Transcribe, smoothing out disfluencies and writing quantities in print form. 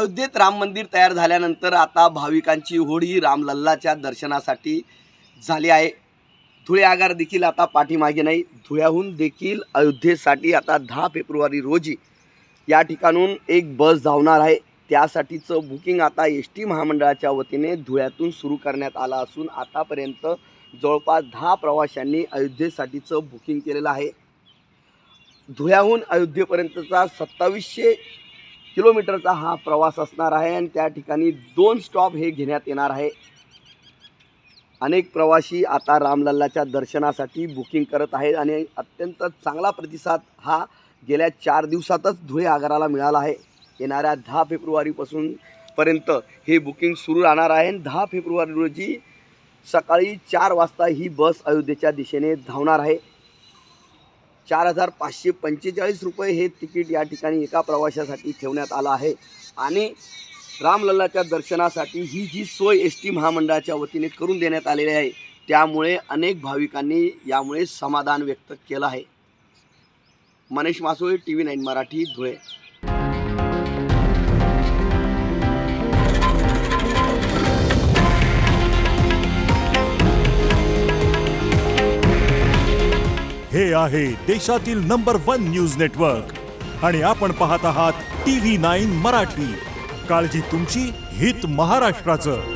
अयोध्येत राम मंदिर तयार झाल्यानंतर आता भाविकांची होडी रामलल्लाच्या दर्शनासाठी झाली आहे। धुळे आगार देखील आता पाठीमागे नाही। धुळ्याहून देखील अयोध्येसाठी आता 10 फेब्रुवारी रोजी या ठिकाणून एक बस धावणार आहे। त्यासाठीचं बुकिंग आता एसटी महामंडळाच्या वतीने धुळ्यातून सुरू करण्यात आलं असून आतापर्यंत जवळपास 10 प्रवाशांनी अयोध्येसाठीचं बुकिंग केलेलं आहे। धुळ्याहून अयोध्येपर्यंतचा 2700 किलोमीटरचा हा प्रवास असणार आहे आणि त्या ठिकाणी 2 स्टॉप हे घेण्यात येणार आहे। अनेक प्रवासी आता रामलल्लाच्या दर्शनासाठी बुकिंग करत आहेत आणि अत्यंत चांगला प्रतिसाद हा गेल्या 4 दिवसातच धुळे आगाराला मिळाला आहे। येणाऱ्या 10 फेब्रुवारीपासून पर्यंत हे बुकिंग सुरू राहणार आहे। 10 फेब्रुवारी रोजी सकाळी 4 वाजता ही बस अयोध्येच्या दिशेने धावणार आहे। 4545 रुपये हे तिकीट या ठिकाणी एका प्रवाशासाठी ठेवण्यात आलं आहे आणि रामलल्लाच्या दर्शनासाठी ही जी सोय एसटी महामंडळाच्या वतीने करून देण्यात आलेली आहे त्यामुळे अनेक भाविकांनी यामुळे समाधान व्यक्त केलं आहे। मनीष मासोळे, TV9 मराठी, धुळे। हे आहे देशातील नंबर 1 न्यूज नेटवर्क आणि आपण पाहत आहात TV9 मराठी। काळजी तुमची, हित महाराष्ट्राचं।